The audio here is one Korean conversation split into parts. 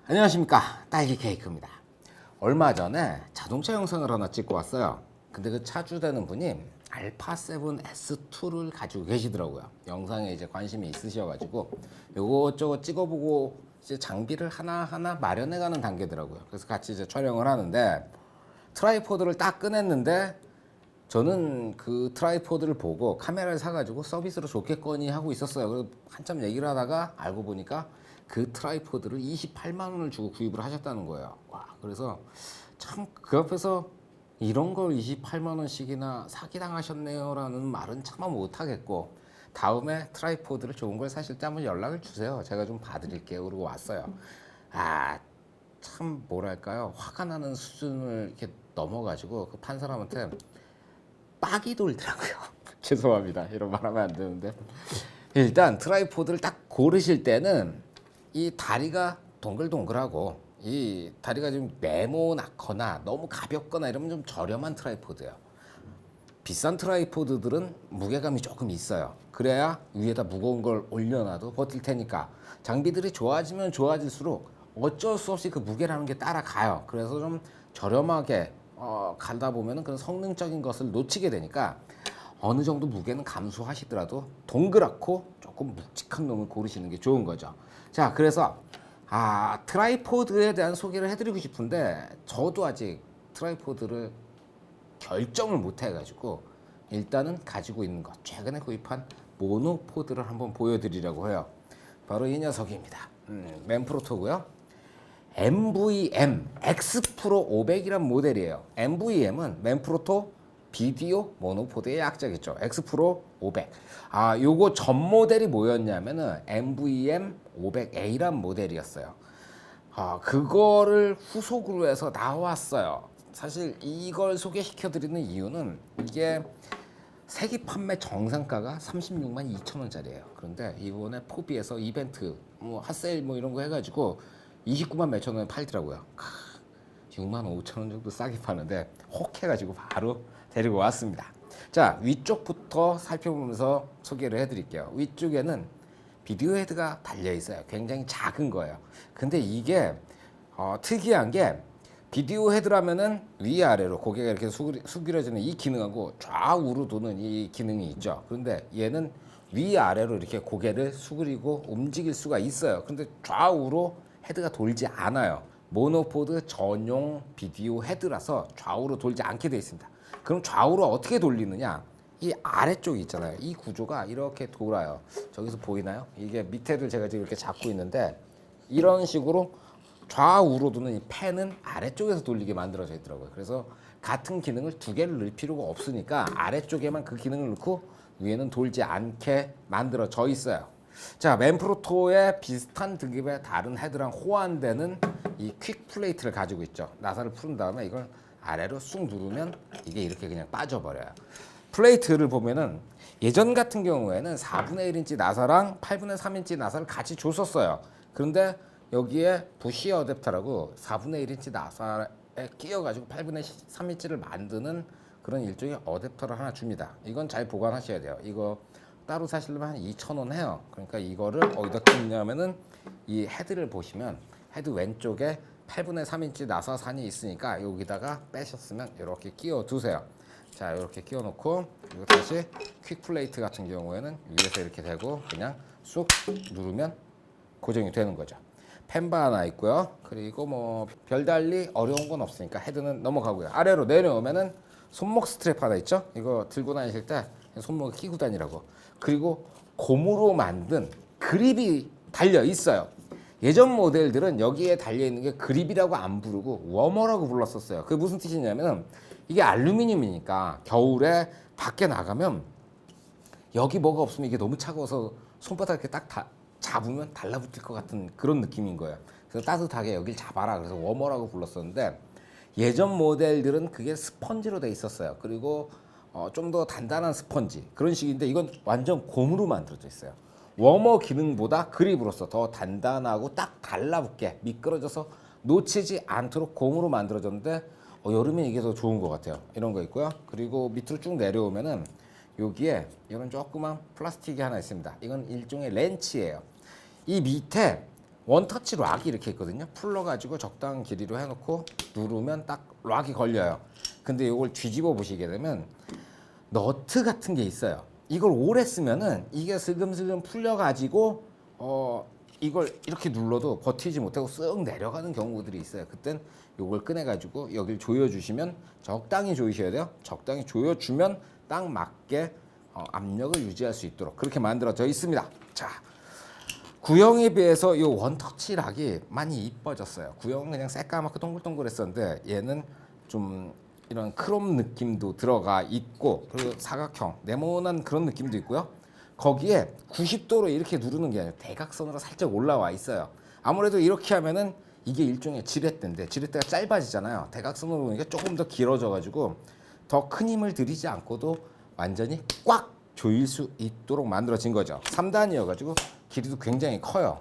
안녕하십니까, 딸기 케이크입니다. 얼마 전에 자동차 영상을 하나 찍고 왔어요. 근데 그 차주되는 분이 알파 7 S2를 가지고 계시더라고요. 영상에 이제 관심이 있으셔가지고 요것저것 찍어보고 이제 장비를 하나하나 마련해가는 단계더라고요. 그래서 같이 이제 촬영을 하는데 트라이포드를 딱 꺼냈는데 저는 그 트라이포드를 보고 카메라를 사가지고 서비스로 좋겠거니 하고 있었어요. 그래서 한참 얘기를 하다가 알고 보니까 그 트라이포드를 28만 원을 주고 구입을 하셨다는 거예요. 와, 그래서 참 그 앞에서 이런 걸 28만 원씩이나 사기당하셨네요라는 말은 차마 못 하겠고, 다음에 트라이포드를 좋은 걸 사실 때 한번 연락을 주세요. 제가 좀 봐드릴게요. 그러고 왔어요. 참 뭐랄까요, 화가 나는 수준을 이렇게 넘어가지고 그 판 사람한테 빡이 돌더라고요. 죄송합니다. 이런 말 하면 안 되는데, 일단 트라이포드를 딱 고르실 때는 이 다리가 동글동글하고 이 다리가 좀 네모나거나 너무 가볍거나 이러면 좀 저렴한 트라이포드예요. 비싼 트라이포드들은 무게감이 조금 있어요. 그래야 위에다 무거운 걸 올려놔도 버틸 테니까. 장비들이 좋아지면 좋아질수록 어쩔 수 없이 그 무게라는 게 따라가요. 그래서 좀 저렴하게 가다 보면은 그런 성능적인 것을 놓치게 되니까 어느 정도 무게는 감수하시더라도 동그랗고 조금 묵직한 놈을 고르시는 게 좋은 거죠. 자, 그래서 트라이포드에 대한 소개를 해드리고 싶은데 저도 아직 트라이포드를 결정을 못 해가지고 일단은 가지고 있는 것, 최근에 구입한 모노포드를 한번 보여드리려고 해요. 바로 이 녀석입니다. 맨프로토고요. MVM X 프로 500이란 모델이에요. MVM은 맨프로토 비디오 모노포드의 약자겠죠. X 프로 500. 요거 전 모델이 뭐였냐면은 MVM 500A란 모델이었어요. 그거를 후속으로 해서 나왔어요. 사실 이걸 소개시켜 드리는 이유는 이게 세계 판매 정상가가 36만 2천 원짜리예요. 그런데 이번에 포비에서 이벤트 핫세일 이런 거 해가지고 29만 몇천 원에 팔더라고요. 6만 5천 원 정도 싸게 파는데 혹해가지고 바로 데리고 왔습니다. 자, 위쪽부터 살펴보면서 소개를 해드릴게요. 위쪽에는 비디오 헤드가 달려 있어요. 굉장히 작은 거예요. 근데 이게 특이한 게, 비디오 헤드라면은 위아래로 고개가 이렇게 수그려지는 이 기능하고 좌우로 도는 이 기능이 있죠. 그런데 얘는 위아래로 이렇게 고개를 수그리고 움직일 수가 있어요. 근데 좌우로 헤드가 돌지 않아요. 모노포드 전용 비디오 헤드라서 좌우로 돌지 않게 되어 있습니다. 그럼 좌우로 어떻게 돌리느냐? 이 아래쪽이 있잖아요. 이 구조가 이렇게 돌아요. 저기서 보이나요? 이게 밑에를 제가 지금 이렇게 잡고 있는데 이런 식으로 좌우로 도는 이 펜은 아래쪽에서 돌리게 만들어져 있더라고요. 그래서 같은 기능을 두 개를 넣을 필요가 없으니까 아래쪽에만 그 기능을 넣고 위에는 돌지 않게 만들어져 있어요. 자, 맨프로토의 비슷한 등급의 다른 헤드랑 호환되는 이 퀵 플레이트를 가지고 있죠. 나사를 푸른 다음에 이걸 아래로 쑥 누르면 이게 이렇게 그냥 빠져버려요. 플레이트를 보면은 예전 같은 경우에는 4분의 1인치 나사랑 8분의 3인치 나사를 같이 줬었어요. 그런데 여기에 부시 어댑터라고 4분의 1인치 나사에 끼워가지고 8분의 3인치를 만드는 그런 일종의 어댑터를 하나 줍니다. 이건 잘 보관하셔야 돼요. 이거 따로 사시려면 한 2,000원 해요. 그러니까 이거를 어디다 끼우냐면은 이 헤드를 보시면 헤드 왼쪽에 8분의 3인치 나사산이 있으니까 여기다가 빼셨으면 이렇게 끼워 두세요. 자, 이렇게 끼워 놓고 그리고 다시 퀵 플레이트 같은 경우에는 위에서 이렇게 대고 그냥 쑥 누르면 고정이 되는 거죠. 펜바 하나 있고요. 그리고 별달리 어려운 건 없으니까 헤드는 넘어가고요. 아래로 내려오면은 손목 스트랩 하나 있죠. 이거 들고 다니실 때 손목에 끼고 다니라고. 그리고 고무로 만든 그립이 달려 있어요. 예전 모델들은 여기에 달려 있는 게 그립이라고 안 부르고 워머라고 불렀었어요. 그게 무슨 뜻이냐면은 이게 알루미늄이니까 겨울에 밖에 나가면 여기 뭐가 없으면 이게 너무 차가워서 손바닥 이렇게 딱 잡으면 달라붙을 것 같은 그런 느낌인 거예요. 그래서 따뜻하게 여길 잡아라. 그래서 워머라고 불렀었는데 예전 모델들은 그게 스펀지로 돼 있었어요. 그리고 좀 더 단단한 스펀지 그런 식인데 이건 완전 고무로 만들어져 있어요. 워머 기능보다 그립으로서 더 단단하고 딱 달라붙게 미끄러져서 놓치지 않도록 고무로 만들어졌는데 여름에 이게 더 좋은 것 같아요. 이런 거 있고요. 그리고 밑으로 쭉 내려오면은 여기에 이런 조그만 플라스틱이 하나 있습니다. 이건 일종의 렌치예요. 이 밑에 원터치 락이 이렇게 있거든요. 풀러가지고 적당한 길이로 해놓고 누르면 딱 락이 걸려요. 근데 이걸 뒤집어 보시게 되면 너트 같은 게 있어요. 이걸 오래 쓰면은 이게 슬금슬금 풀려가지고 이걸 이렇게 눌러도 버티지 못하고 쓱 내려가는 경우들이 있어요. 그땐 이걸 꺼내가지고 여기를 조여주시면 적당히 조이셔야 돼요. 적당히 조여주면 딱 맞게 압력을 유지할 수 있도록 그렇게 만들어져 있습니다. 자, 구형에 비해서 이 원터치 락이 많이 이뻐졌어요. 구형은 그냥 새까맣고 동글동글했었는데 얘는 좀 이런 크롬 느낌도 들어가 있고 그리고 사각형 네모난 그런 느낌도 있고요. 거기에 90도로 이렇게 누르는 게 아니라 대각선으로 살짝 올라와 있어요. 아무래도 이렇게 하면은 이게 일종의 지렛대인데 지렛대가 짧아지잖아요. 대각선으로 보니까 조금 더 길어져 가지고 더 큰 힘을 들이지 않고도 완전히 꽉 조일 수 있도록 만들어진 거죠. 3단이어 가지고 길이도 굉장히 커요.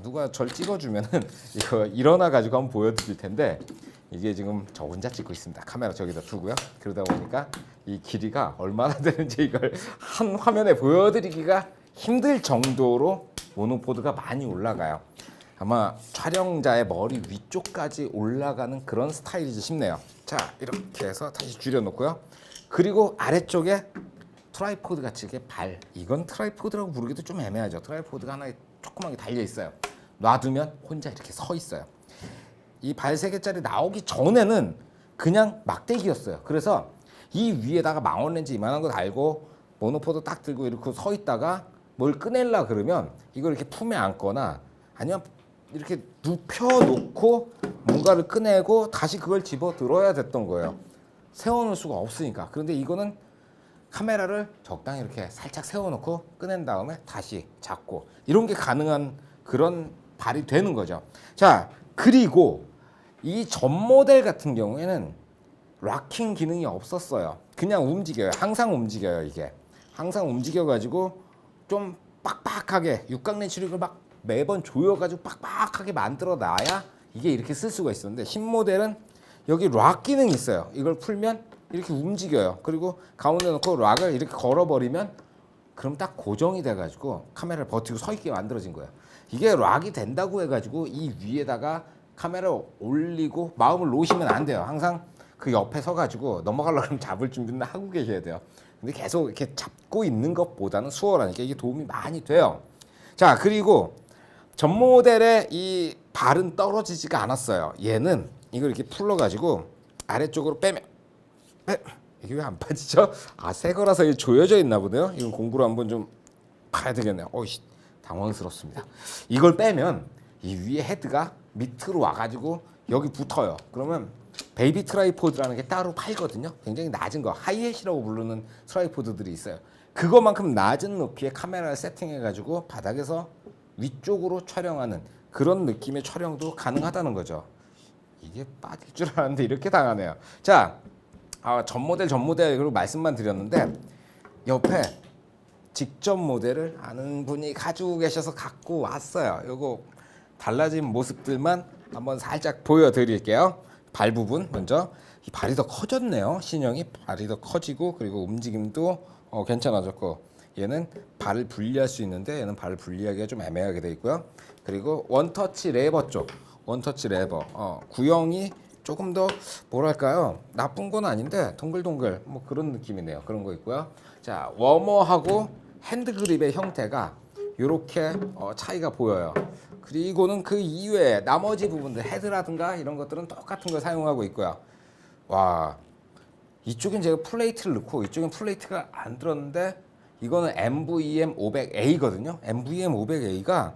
누가 절 찍어주면은 이거 일어나 가지고 한번 보여드릴 텐데 이게 지금 저 혼자 찍고 있습니다. 카메라 저기다 두고요. 그러다 보니까 이 길이가 얼마나 되는지 이걸 한 화면에 보여드리기가 힘들 정도로 모노포드가 많이 올라가요. 아마 촬영자의 머리 위쪽까지 올라가는 그런 스타일이지 싶네요. 자, 이렇게 해서 다시 줄여놓고요. 그리고 아래쪽에 트라이포드 같이 이렇게 이건 트라이포드라고 부르기도 좀 애매하죠. 트라이포드가 하나 조그맣게 달려 있어요. 놔두면 혼자 이렇게 서 있어요. 이 발 3개짜리 나오기 전에는 그냥 막대기였어요. 그래서 이 위에다가 망원 렌즈 이만한 거 달고 모노포드 딱 들고 이렇게 서 있다가 뭘 꺼내려 그러면 이걸 이렇게 품에 안거나 아니면 이렇게 눕혀놓고 뭔가를 꺼내고 다시 그걸 집어 들어야 됐던 거예요. 세워놓을 수가 없으니까. 그런데 이거는 카메라를 적당히 이렇게 살짝 세워놓고 꺼낸 다음에 다시 잡고 이런 게 가능한 그런 발이 되는 거죠. 자, 그리고 이 전 모델 같은 경우에는 락킹 기능이 없었어요. 그냥 움직여요. 항상 움직여요. 이게 항상 움직여가지고 좀 빡빡하게 육각내추릭을 막 매번 조여가지고 빡빡하게 만들어 놔야 이게 이렇게 쓸 수가 있었는데 신 모델은 여기 락 기능이 있어요. 이걸 풀면 이렇게 움직여요. 그리고 가운데 놓고 락을 이렇게 걸어버리면 그럼 딱 고정이 돼가지고 카메라를 버티고 서 있게 만들어진 거예요. 이게 락이 된다고 해가지고 이 위에다가 카메라 올리고 마음을 놓으시면 안 돼요. 항상 그 옆에 서가지고 넘어가려고 하면 잡을 준비는 하고 계셔야 돼요. 근데 계속 이렇게 잡고 있는 것보다는 수월하니까 이게 도움이 많이 돼요. 자, 그리고 전 모델의 이 발은 떨어지지가 않았어요. 얘는 이걸 이렇게 풀러가지고 아래쪽으로 빼면 이게 왜 안 빠지죠? 새 거라서 이게 조여져 있나 보네요. 이건 공부를 한번 좀 봐야 되겠네요. 어이씨, 당황스럽습니다. 이걸 빼면 이 위에 헤드가 밑으로 와가지고 여기 붙어요. 그러면 베이비 트라이포드라는 게 따로 팔거든요. 굉장히 낮은 거, 하이햇이라고 부르는 트라이포드들이 있어요. 그거만큼 낮은 높이의 카메라를 세팅해가지고 바닥에서 위쪽으로 촬영하는 그런 느낌의 촬영도 가능하다는 거죠. 이게 빠질 줄 알았는데 이렇게 당하네요. 자, 전 모델 그리고 말씀만 드렸는데 옆에 직접 모델을 아는 분이 가지고 계셔서 갖고 왔어요. 요거 달라진 모습들만 한번 살짝 보여드릴게요. 발 부분 먼저. 이 발이 더 커졌네요. 신형이 발이 더 커지고 그리고 움직임도 괜찮아졌고 얘는 발을 분리할 수 있는데 얘는 발을 분리하기가 좀 애매하게 돼 있고요. 그리고 원터치 레버 쪽 원터치 레버 구형이 조금 더 뭐랄까요, 나쁜 건 아닌데 동글동글 뭐 그런 느낌이네요. 그런 거 있고요. 자, 워머하고 핸드 그립의 형태가 이렇게 차이가 보여요. 그리고는 그 이외에 나머지 부분들 헤드라든가 이런 것들은 똑같은 걸 사용하고 있고요. 와, 이쪽엔 제가 플레이트를 넣고 이쪽엔 플레이트가 안 들었는데 이거는 MVM 500A거든요. MVM 500A가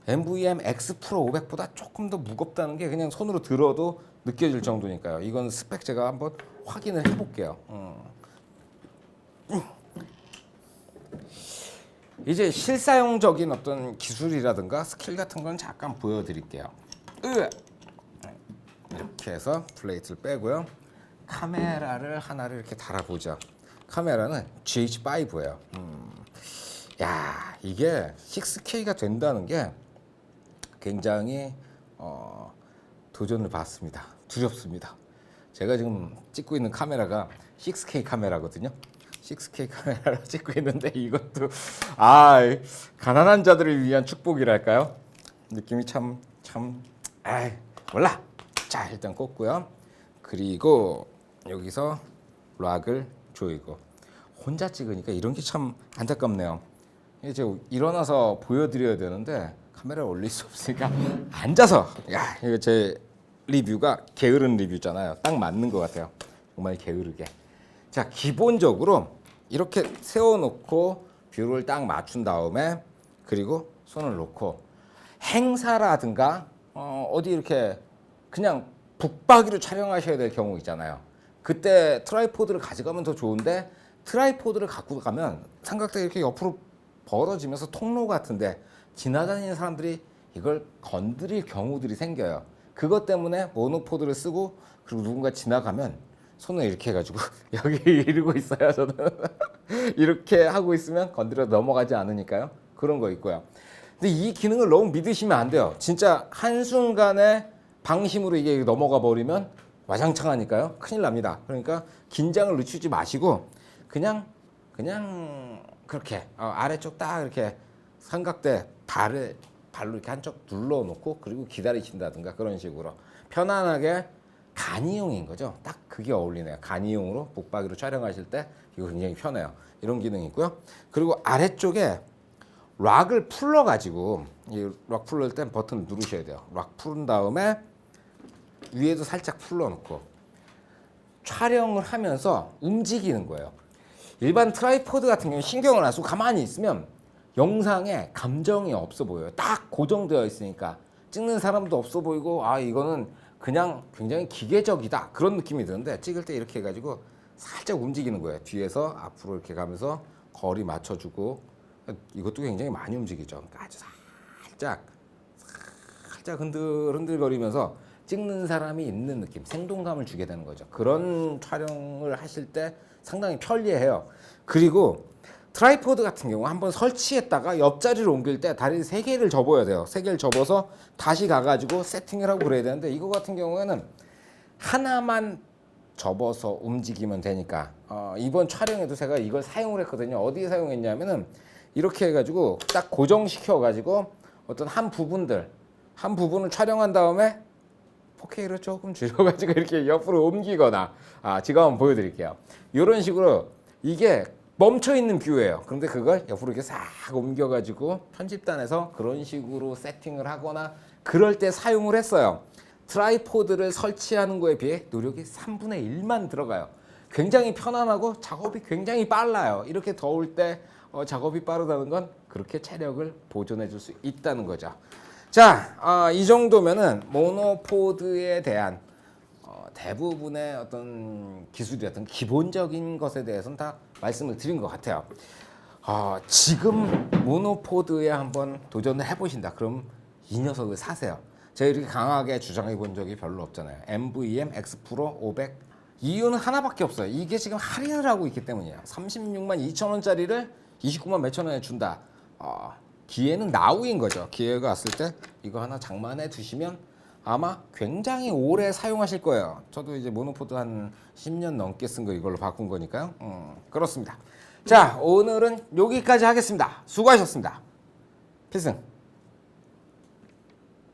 MVM X 프로 500보다 조금 더 무겁다는 게 그냥 손으로 들어도 느껴질 정도니까요. 이건 스펙 제가 한번 확인을 해볼게요. 이제 실사용적인 어떤 기술이라든가 스킬 같은 건 잠깐 보여드릴게요. 이렇게 해서 플레이트를 빼고요. 카메라를 하나를 이렇게 달아보죠. 카메라는 GH5예요. 야, 이게 6K가 된다는 게 굉장히 도전을 받습니다. 두렵습니다. 제가 지금 찍고 있는 카메라가 6K 카메라거든요. 6K 카메라로 찍고 있는데 이것도 가난한 자들을 위한 축복이랄까요? 느낌이 참 아이 몰라. 자 일단 꽂고요. 그리고 여기서 락을 조이고 혼자 찍으니까 이런 게 참 안타깝네요. 이제 일어나서 보여드려야 되는데 카메라에 올릴 수 없으니까 앉아서 야 이거 제 리뷰가 게으른 리뷰잖아요. 딱 맞는 것 같아요. 정말 게으르게. 자 기본적으로 이렇게 세워놓고 뷰를 딱 맞춘 다음에 그리고 손을 놓고 행사라든가 어디 이렇게 그냥 북박이로 촬영하셔야 될 경우 있잖아요. 그때 트라이포드를 가져가면 더 좋은데 트라이포드를 갖고 가면 삼각대 이렇게 옆으로 벌어지면서 통로 같은데 지나다니는 사람들이 이걸 건드릴 경우들이 생겨요. 그것 때문에 모노포드를 쓰고 그리고 누군가 지나가면 손을 이렇게 해가지고 여기 이러고 있어요. 저는 이렇게 하고 있으면 건드려 넘어가지 않으니까요. 그런 거 있고요. 근데 이 기능을 너무 믿으시면 안 돼요. 진짜 한순간에 방심으로 이게 넘어가 버리면 와장창하니까요. 큰일 납니다. 그러니까 긴장을 늦추지 마시고 그냥 그렇게 아래쪽 딱 이렇게 삼각대 발로 이렇게 한쪽 눌러놓고 그리고 기다리신다든가 그런 식으로 편안하게 간이용인 거죠. 딱 그게 어울리네요. 간이용으로 북박이로 촬영하실 때 이거 굉장히 편해요. 이런 기능이 있고요. 그리고 아래쪽에 락을 풀러가지고 이 락 풀릴 땐 버튼 누르셔야 돼요. 락 풀은 다음에 위에도 살짝 풀러놓고 촬영을 하면서 움직이는 거예요. 일반 트라이포드 같은 경우는 신경을 안 쓰고 가만히 있으면 영상에 감정이 없어 보여요. 딱 고정되어 있으니까 찍는 사람도 없어 보이고 아 이거는 그냥 굉장히 기계적이다 그런 느낌이 드는데 찍을 때 이렇게 해가지고 살짝 움직이는 거예요. 뒤에서 앞으로 이렇게 가면서 거리 맞춰주고 이것도 굉장히 많이 움직이죠. 그러니까 아주 살짝 흔들거리면서 찍는 사람이 있는 느낌, 생동감을 주게 되는 거죠. 그런 촬영을 하실 때 상당히 편리해요. 그리고 트라이포드 같은 경우 한번 설치했다가 옆자리로 옮길 때 다리 3개를 접어야 돼요. 3개를 접어서 다시 가가지고 세팅을 하고 그래야 되는데 이거 같은 경우에는 하나만 접어서 움직이면 되니까 이번 촬영에도 제가 이걸 사용을 했거든요. 어디에 사용했냐면은 이렇게 해가지고 딱 고정시켜가지고 어떤 한 부분을 촬영한 다음에 4K로 조금 줄여가지고 이렇게 옆으로 옮기거나 제가 한번 보여드릴게요. 이런 식으로 이게 멈춰있는 뷰예요. 그런데 그걸 옆으로 이렇게 싹 옮겨가지고 편집단에서 그런 식으로 세팅을 하거나 그럴 때 사용을 했어요. 트라이포드를 설치하는 거에 비해 노력이 3분의 1만 들어가요. 굉장히 편안하고 작업이 굉장히 빨라요. 이렇게 더울 때 작업이 빠르다는 건 그렇게 체력을 보존해 줄 수 있다는 거죠. 자, 이 정도면은 모노포드에 대한 대부분의 어떤 기술이라든 기본적인 것에 대해서는 다 말씀을 드린 것 같아요. 지금 모노포드에 한번 도전을 해보신다. 그럼 이 녀석을 사세요. 제가 이렇게 강하게 주장해 본 적이 별로 없잖아요. MVM X 프로 500 이유는 하나밖에 없어요. 이게 지금 할인을 하고 있기 때문이에요. 36만 2천 원짜리를 29만 몇천 원에 준다. 기회는 나우인 거죠. 기회가 왔을 때 이거 하나 장만해 두시면 아마 굉장히 오래 사용하실 거예요. 저도 이제 모노포드 한 10년 넘게 쓴 거 이걸로 바꾼 거니까요. 그렇습니다. 자, 오늘은 여기까지 하겠습니다. 수고하셨습니다. 필승.